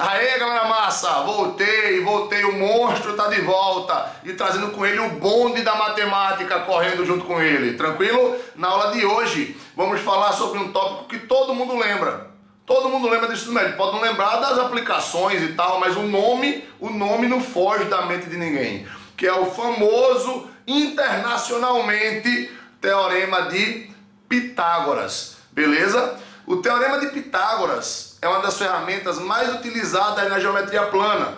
Aê, galera massa, voltei, o monstro tá de volta e trazendo com ele o bonde da matemática correndo junto com ele, tranquilo? Na aula de hoje vamos falar sobre um tópico que todo mundo lembra. Todo mundo lembra disso médio, pode não lembrar das aplicações e tal, mas o nome não foge da mente de ninguém, que é o famoso, internacionalmente, Teorema de Pitágoras, beleza? O Teorema de Pitágoras é uma das ferramentas mais utilizadas na geometria plana,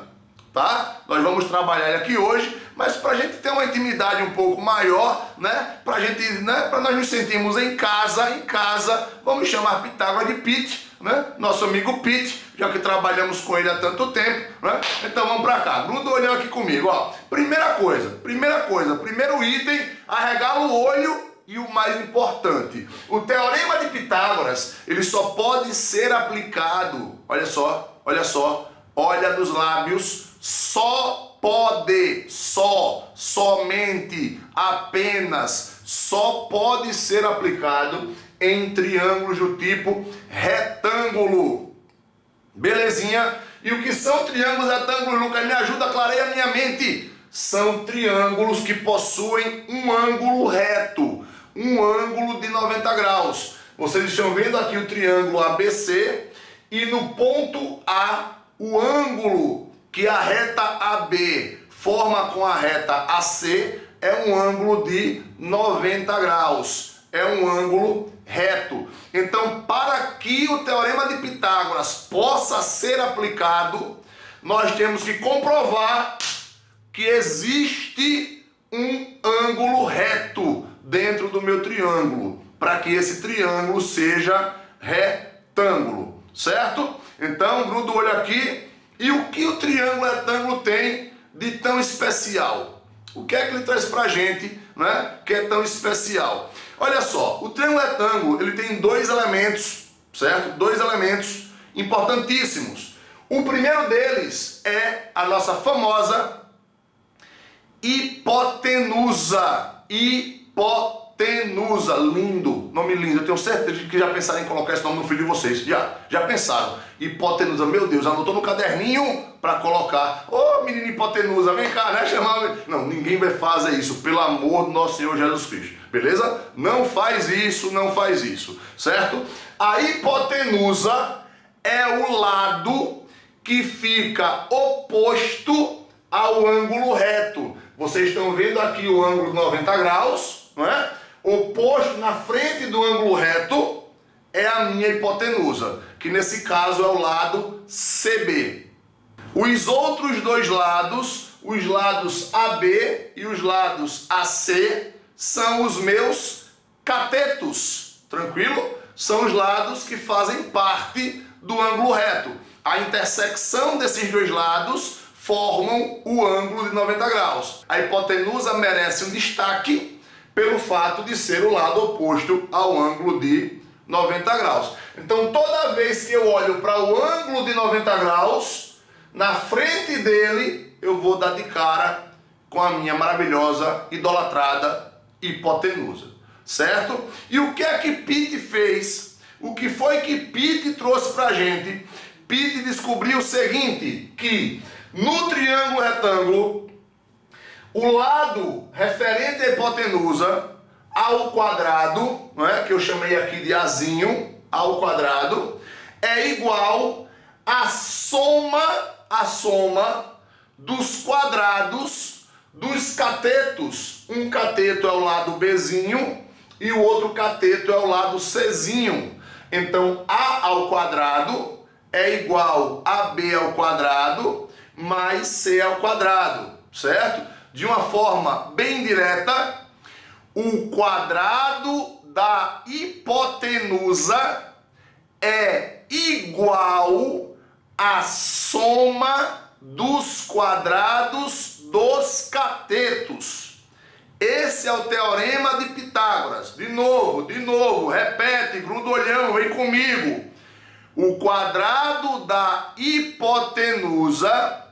tá? Nós vamos trabalhar ele aqui hoje, mas para a gente ter uma intimidade um pouco maior, né? Para nós nos sentirmos em casa, vamos chamar Pitágoras de Pit, né? Nosso amigo Pit, já que trabalhamos com ele há tanto tempo, né? Então vamos para cá, gruda o olhão aqui comigo, ó. Primeiro item, arregala o olho. E o mais importante, o Teorema de Pitágoras, ele só pode ser aplicado, olha dos lábios, somente, apenas, só pode ser aplicado em triângulos do tipo retângulo. Belezinha? E o que são triângulos retângulos, Lucas? Me ajuda, clareia a minha mente. São triângulos que possuem um ângulo reto. Um ângulo de 90 graus. Vocês estão vendo aqui o triângulo ABC e no ponto A, o ângulo que a reta AB forma com a reta AC é um ângulo de 90 graus. É um ângulo reto. Então, para que o Teorema de Pitágoras possa ser aplicado, nós temos que comprovar que existe um ângulo reto dentro do meu triângulo, para que esse triângulo seja retângulo, certo? Então, gruda o olho aqui. E o que o triângulo retângulo tem de tão especial? O que é que ele traz pra gente, né, que é tão especial? Olha só, o triângulo retângulo, ele tem dois elementos, certo? Dois elementos importantíssimos. O primeiro deles é a nossa famosa hipotenusa. Hipotenusa, lindo, nome lindo. Eu tenho certeza de que já pensaram em colocar esse nome no filho de vocês. Já pensaram. Hipotenusa, meu Deus, anotou no caderninho para colocar. Ô, menina hipotenusa, vem cá, né? Chamar. Não, ninguém vai fazer isso, pelo amor do nosso Senhor Jesus Cristo. Beleza? Não faz isso, certo? A hipotenusa é o lado que fica oposto ao ângulo reto. Vocês estão vendo aqui o ângulo de 90 graus, não é? Oposto na frente do ângulo reto é a minha hipotenusa, que nesse caso é o lado CB. Os outros dois lados, os lados AB e os lados AC, são os meus catetos, tranquilo? São os lados que fazem parte do ângulo reto. A intersecção desses dois lados formam o ângulo de 90 graus. A hipotenusa merece um destaque pelo fato de ser o lado oposto ao ângulo de 90 graus. Então, toda vez que eu olho para o ângulo de 90 graus, na frente dele, eu vou dar de cara com a minha maravilhosa, idolatrada hipotenusa. Certo? E o que é que Pitt fez? O que foi que Pitt trouxe para a gente? Pitt descobriu o seguinte, que no triângulo retângulo, o lado referente à hipotenusa ao quadrado, não é? Que eu chamei aqui de Azinho, ao quadrado, é igual à soma dos quadrados dos catetos. Um cateto é o lado Bzinho e o outro cateto é o lado Czinho. Então, A ao quadrado é igual a B ao quadrado mais C ao quadrado, certo? De uma forma bem direta, o quadrado da hipotenusa é igual à soma dos quadrados dos catetos. Esse é o Teorema de Pitágoras. De novo, repete, gruda o olhão, vem comigo. O quadrado da hipotenusa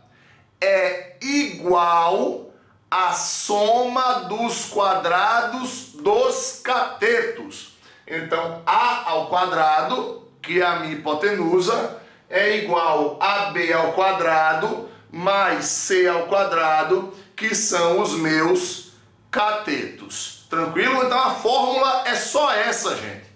é igual à soma dos quadrados dos catetos. Então, A ao quadrado, que é a minha hipotenusa, é igual a B ao quadrado mais C ao quadrado, que são os meus catetos. Tranquilo? Então a fórmula é só essa, gente.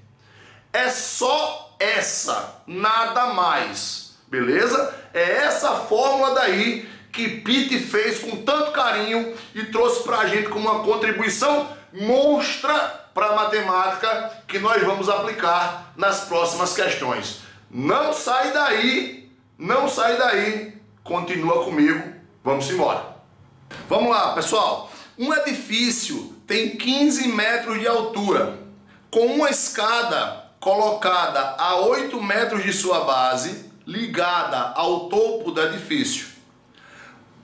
É só essa, nada mais. Beleza? É essa fórmula daí que Pitt fez com tanto carinho e trouxe pra gente como uma contribuição monstra para a matemática que nós vamos aplicar nas próximas questões. Não sai daí, não sai daí, continua comigo, vamos embora. Vamos lá, pessoal. Um edifício tem 15 metros de altura, com uma escada colocada a 8 metros de sua base, ligada ao topo do edifício.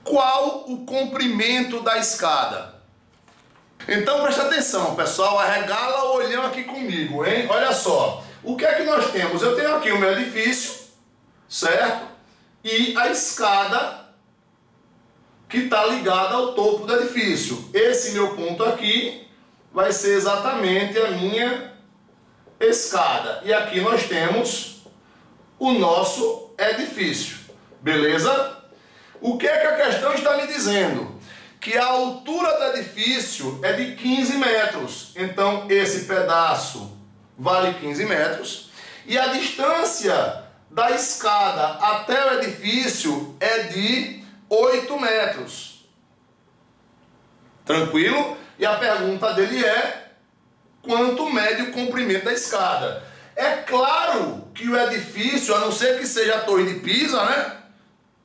Qual o comprimento da escada? Então presta atenção, pessoal, arregala o olhão aqui comigo, hein? Olha só, o que é que nós temos? Eu tenho aqui o meu edifício, certo? E a escada que está ligada ao topo do edifício. Esse meu ponto aqui vai ser exatamente a minha escada. E aqui nós temos o nosso edifício, beleza? O que é que a questão está me dizendo? Que a altura do edifício é de 15 metros. Então, esse pedaço vale 15 metros. E a distância da escada até o edifício é de 8 metros. Tranquilo? E a pergunta dele é: quanto mede o comprimento da escada? É claro que o edifício, a não ser que seja a Torre de Pisa, né?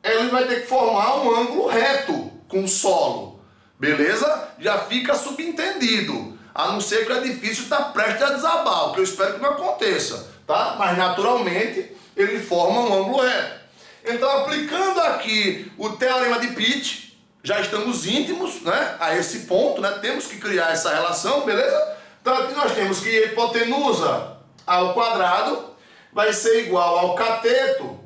Ele vai ter que formar um ângulo reto com o solo, beleza? Já fica subentendido, a não ser que o edifício está prestes a desabar, o que eu espero que não aconteça, tá? Mas naturalmente ele forma um ângulo reto. Então, aplicando aqui o teorema de Pitt, já estamos íntimos, né, a esse ponto, né? Temos que criar essa relação, beleza? Então aqui nós temos que a hipotenusa ao quadrado vai ser igual ao cateto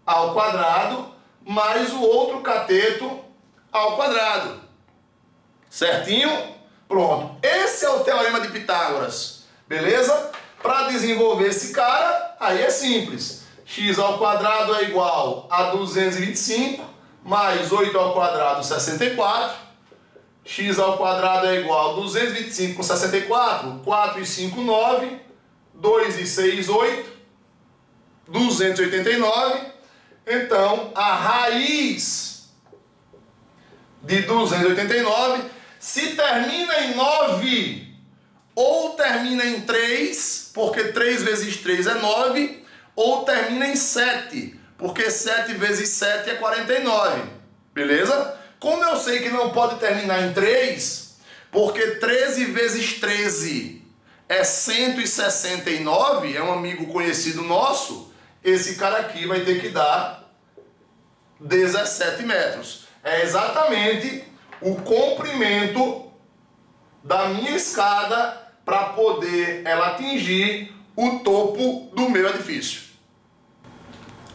ao quadrado mais o outro cateto ao quadrado. Certinho? Pronto. Esse é o teorema de Pitágoras. Beleza? Para desenvolver esse cara, aí é simples. X ao quadrado é igual a 225 mais 8 ao quadrado, 64. X ao quadrado é igual a 225 com 64. 4 e 5, 9. 2 e 6, 8. 289. Então, a raiz de 289, se termina em 9 ou termina em 3, porque 3 vezes 3 é 9, ou termina em 7, porque 7 vezes 7 é 49. Beleza? Como eu sei que não pode terminar em 3, porque 13 vezes 13 é 169, é um amigo conhecido nosso, esse cara aqui vai ter que dar 17 metros. É exatamente o comprimento da minha escada para poder ela atingir o topo do meu edifício.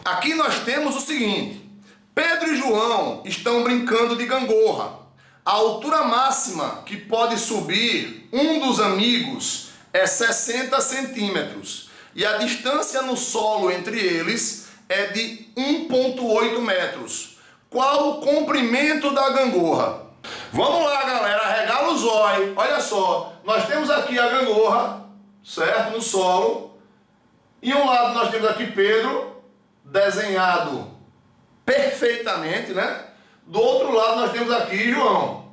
Aqui nós temos o seguinte: Pedro e João estão brincando de gangorra. A altura máxima que pode subir um dos amigos é 60 centímetros. E a distância no solo entre eles é de 1,8 metros. Qual o comprimento da gangorra? Vamos lá, galera, arregala o zóio. Olha só, nós temos aqui a gangorra, certo? No solo. E um lado nós temos aqui Pedro, desenhado perfeitamente, né? Do outro lado nós temos aqui João.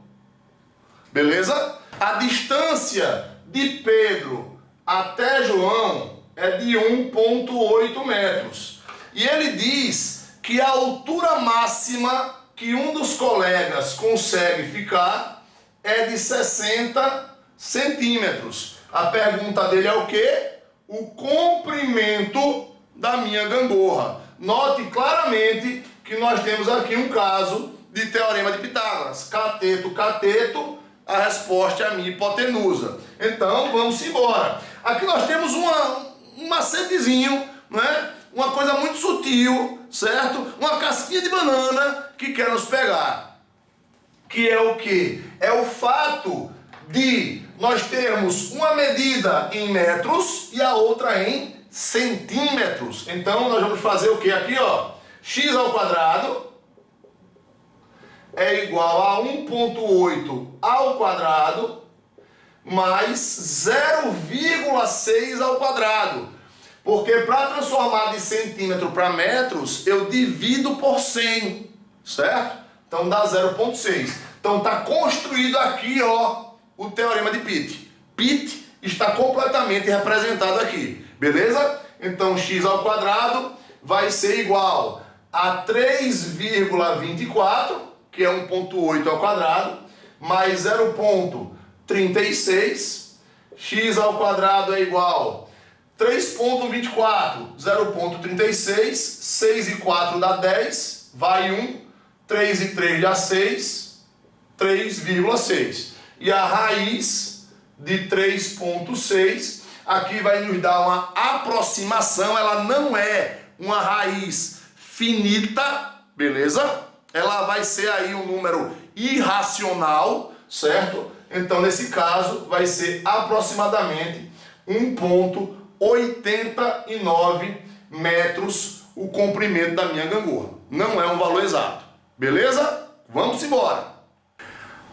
Beleza? A distância de Pedro até João é de 1,8 metros. E ele diz que a altura máxima que um dos colegas consegue ficar é de 60 centímetros. A pergunta dele é o quê? O comprimento da minha gangorra. Note claramente que nós temos aqui um caso de teorema de Pitágoras. Cateto, cateto, a resposta é a minha hipotenusa. Então, vamos embora. Aqui nós temos um macetezinho, né? Uma coisa muito sutil, certo? Uma casquinha de banana que quer nos pegar. Que é o quê? É o fato de nós termos uma medida em metros e a outra em centímetros. Então nós vamos fazer o que aqui, ó? X ao quadrado é igual a 1,8 ao quadrado mais 0,6 ao quadrado. Porque para transformar de centímetro para metros, eu divido por 100, certo? Então dá 0,6. Então está construído aqui, ó, o teorema de Pitt. Pitt está completamente representado aqui, beleza? Então x ao quadrado vai ser igual a 3,24, que é 1,8 ao quadrado, mais 0,36. X ao quadrado é igual 3,24, 0,36, 6 e 4 dá 10, vai 1, 3 e 3 dá 6, 3,6. E a raiz de 3,6, aqui vai nos dar uma aproximação, ela não é uma raiz finita, beleza? Ela vai ser aí um número irracional, certo? Então, nesse caso, vai ser aproximadamente 1,89 metros o comprimento da minha gangorra. Não é um valor exato, beleza? Vamos embora.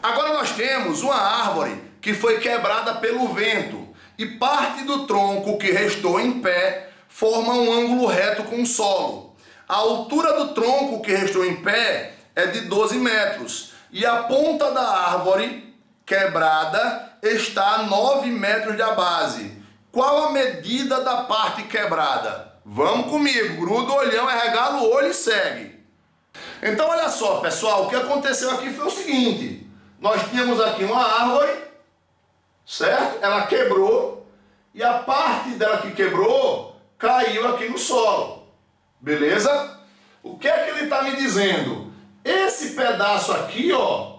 Agora nós temos uma árvore que foi quebrada pelo vento e parte do tronco que restou em pé forma um ângulo reto com o solo. A altura do tronco que restou em pé é de 12 metros e a ponta da árvore quebrada está a 9 metros da base. Qual a medida da parte quebrada? Vamos comigo, gruda o olhão, arregala o olho e segue. Então olha só, pessoal, o que aconteceu aqui foi o seguinte: nós tínhamos aqui uma árvore, certo? Ela quebrou e a parte dela que quebrou caiu aqui no solo, beleza? O que é que ele está me dizendo? Esse pedaço aqui, ó,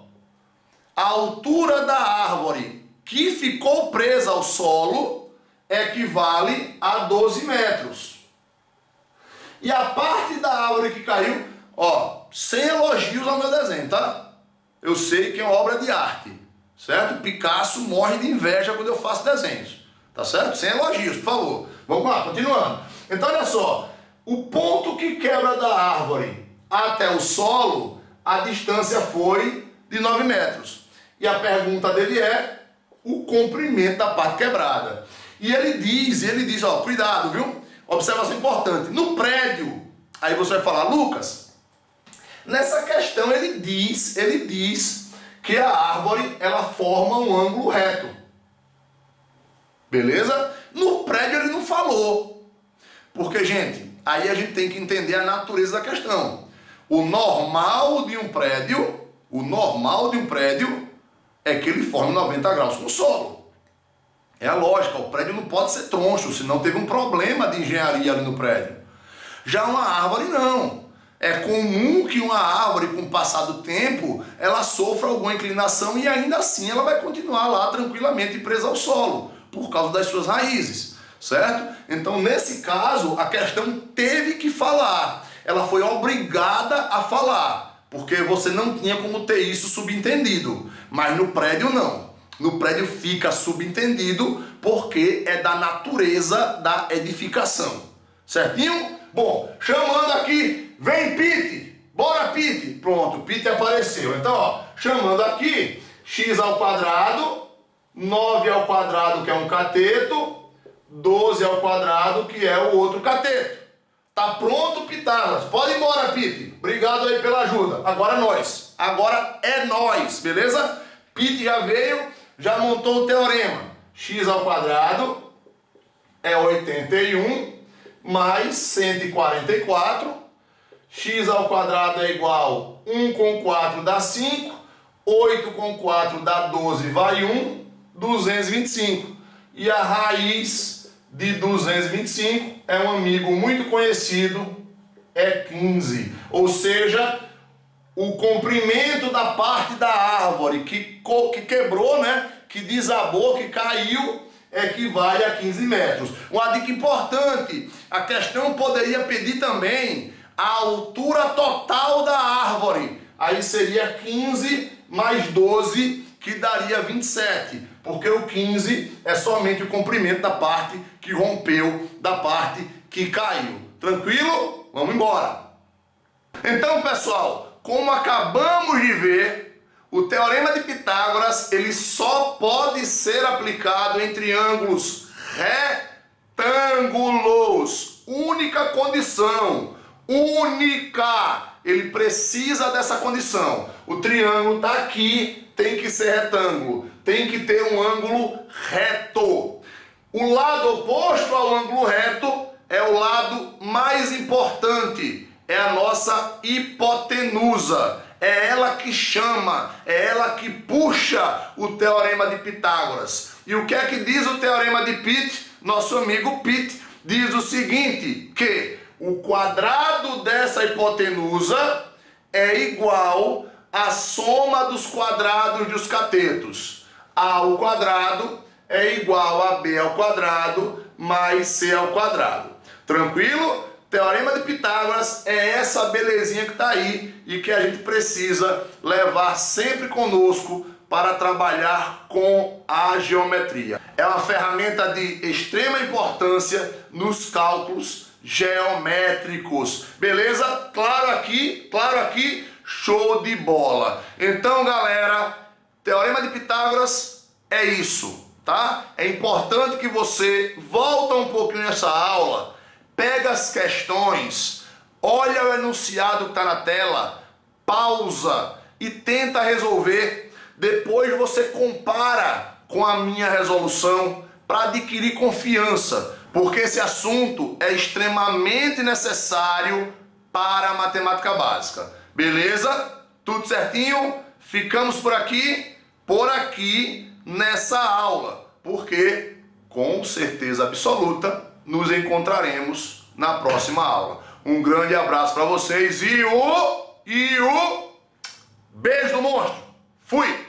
a altura da árvore que ficou presa ao solo equivale a 12 metros. E a parte da árvore que caiu, ó, sem elogios ao meu desenho, tá? Eu sei que é uma obra de arte, certo? Picasso morre de inveja quando eu faço desenhos, tá certo? Sem elogios, por favor. Vamos lá, continuando. Então, olha só, o ponto que quebra da árvore até o solo, a distância foi de 9 metros. E a pergunta dele é o comprimento da parte quebrada. E ele diz, ó, cuidado, viu? Observação importante. No prédio, aí você vai falar, Lucas, nessa questão ele diz que a árvore, ela forma um ângulo reto. Beleza? No prédio ele não falou. Porque, gente, aí a gente tem que entender a natureza da questão. O normal de um prédio é que ele forme 90 graus com o solo. É a lógica, o prédio não pode ser troncho, senão teve um problema de engenharia ali no prédio. Já uma árvore não. É comum que uma árvore, com o passar do tempo, ela sofra alguma inclinação e ainda assim ela vai continuar lá tranquilamente presa ao solo, por causa das suas raízes, certo? Então, nesse caso, a questão teve que falar. Ela foi obrigada a falar, porque você não tinha como ter isso subentendido. Mas no prédio não. No prédio fica subentendido porque é da natureza da edificação. Certinho? Bom, chamando aqui, vem Pitt, bora Pitt. Pronto, Pitt apareceu. Então, ó, chamando aqui, x ao quadrado, 9 ao quadrado, que é um cateto, 12 ao quadrado, que é o outro cateto. Tá pronto, Pitágoras? Pode ir embora, Pitt. Obrigado aí pela ajuda. Agora nós. Agora é nós, beleza? Pitt já veio, já montou o teorema. X ao quadrado é 81 mais 144. X ao quadrado é igual 1 com 4 dá 5. 8 com 4 dá 12, vai 1. 225. E a raiz de 225 é um amigo muito conhecido, é 15. Ou seja, o comprimento da parte da árvore que quebrou, né? Que desabou, que caiu, equivale a 15 metros. Uma dica importante, a questão poderia pedir também a altura total da árvore. Aí seria 15 mais 12, que daria 27. porque o 15 é somente o comprimento da parte que rompeu, da parte que caiu. Tranquilo? Vamos embora. Então, pessoal, como acabamos de ver, o Teorema de Pitágoras ele só pode ser aplicado em triângulos retângulos. Única condição. Única. Ele precisa dessa condição. O triângulo está aqui, tem que ser retângulo. Tem que ter um ângulo reto. O lado oposto ao ângulo reto é o lado mais importante. É a nossa hipotenusa. É ela que chama, é ela que puxa o Teorema de Pitágoras. E o que é que diz o Teorema de Pitt? Nosso amigo Pitt diz o seguinte, que o quadrado dessa hipotenusa é igual à soma dos quadrados dos catetos. A ao quadrado é igual a B ao quadrado mais C ao quadrado. Tranquilo? Teorema de Pitágoras é essa belezinha que está aí e que a gente precisa levar sempre conosco para trabalhar com a geometria. É uma ferramenta de extrema importância nos cálculos geométricos. Beleza? Claro aqui, show de bola. Então, galera, Teorema de Pitágoras é isso, tá? É importante que você volta um pouquinho nessa aula, pega as questões, olha o enunciado que está na tela, pausa e tenta resolver. Depois você compara com a minha resolução para adquirir confiança, porque esse assunto é extremamente necessário para a matemática básica. Beleza? Tudo certinho? Ficamos por aqui nessa aula, porque com certeza absoluta nos encontraremos na próxima aula. Um grande abraço para vocês e o beijo do monstro. Fui!